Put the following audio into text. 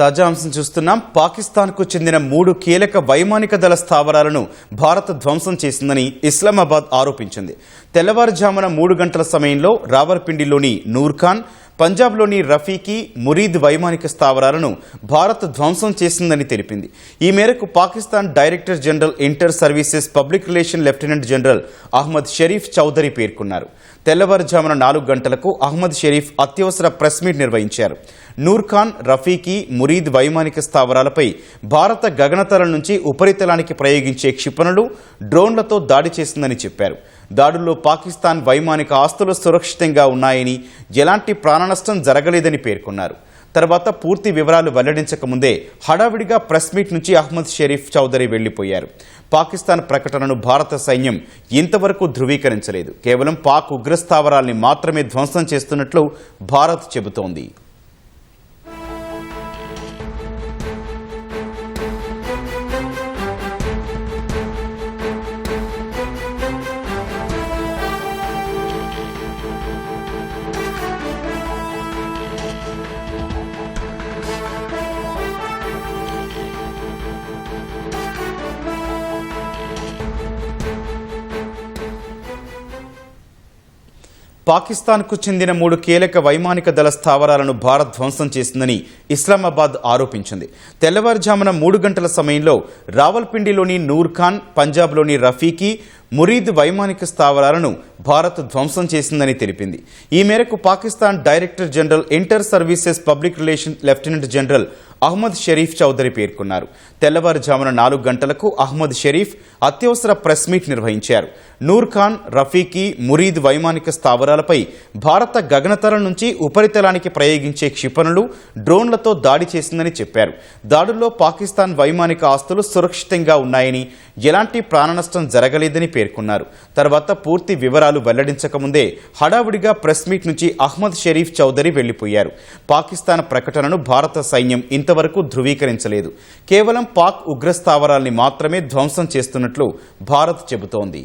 తాజా అంశం చూస్తున్నాం. పాకిస్తాన్కు చెందిన 3 కీలక వైమానిక దళ స్థావరాలను భారత్ ధ్వంసం చేసిందని ఇస్లామాబాద్ ఆరోపించింది. తెల్లవారుజామున 3 గంటల సమయంలో రావల్పిండిలోని నూర్ఖాన్, పంజాబ్లోని రఫీకి, మురీద్ వైమానిక స్థావరాలను భారత్ ధ్వంసం చేసిందని తెలిపింది. ఈ మేరకు Pakistan director general inter services public relation lieutenant general Ahmed Sharif Chaudhry పేర్కొన్నారు. తెల్లవారుజామున 4 గంటలకు అహ్మద్ షరీఫ్ అత్యవసర ప్రెస్ మీట్ నిర్వహించారు. నూర్ఖాన్, రఫీకి, మురీద్ వైమానిక స్థావరాలపై భారత గగనతలం నుంచి ఉపరితలానికి ప్రయోగించే క్షిపణులు, డ్రోన్లతో దాడి చేసిందని చెప్పారు. దాడుల్లో పాకిస్తాన్ వైమానిక ఆస్తులు సురక్షితంగా ఉన్నాయని, ఎలాంటి ప్రాణనష్టం జరగలేదని పేర్కొన్నారు. తర్వాత పూర్తి వివరాలు వెల్లడించకముందే హడావిడిగా ప్రెస్ మీట్ నుంచి అహ్మద్ షరీఫ్ చౌదరి వెళ్లిపోయారు. పాకిస్తాన్ ప్రకటనను భారత సైన్యం ఇంతవరకు ధృవీకరించలేదు. కేవలం పాక్ ఉగ్రస్థావరాల్ని మాత్రమే ధ్వంసం చేస్తున్నట్లు భారత్ చెబుతోంది. పాకిస్తాన్కు చెందిన 3 కీలక వైమానిక దళ స్థావరాలను భారత్ ధ్వంసం చేసిందని ఇస్లామాబాద్ ఆరోపించింది. తెల్లవారుజామున 3 గంటల సమయంలో రావల్పిండిలోని నూర్ఖాన్, పంజాబ్లోని రఫీకి, మురీద్ వైమానిక స్థావరాలను భారత్ ధ్వంసం చేసిందని తెలిపింది. ఈ మేరకు Pakistan director general inter services public relation lieutenant general Ahmed Sharif Chaudhry పేర్కొన్నారు. తెల్లవారుజామున 4 గంటలకు అహ్మద్ షరీఫ్ అత్యవసర ప్రెస్ మీట్ నిర్వహించారు. నూర్ఖాన్, రఫీకి, మురీద్ వైమానిక స్థావరాలపై భారత గగనతలం నుంచి ఉపరితలానికి ప్రయోగించే క్షిపణులు, డ్రోన్లతో దాడి చేసిందని చెప్పారు. దాడుల్లో పాకిస్తాన్ వైమానిక ఆస్తులు సురక్షితంగా ఉన్నాయని, ఎలాంటి ప్రాణనష్టం జరగలేదని పేర్కొన్నారు. తర్వాత పూర్తి వివరాలు వెల్లడించకముందే హడావుడిగా ప్రెస్ మీట్ నుంచి అహ్మద్ షరీఫ్ చౌదరి వెళ్లిపోయారు. పాకిస్తాన్ ప్రకటనను భారత సైన్యం ఇంతవరకు ధృవీకరించలేదు. కేవలం పాక్ ఉగ్రస్థావరాల్ని మాత్రమే ధ్వంసం చేస్తున్నట్లు భారత్ చెబుతోంది.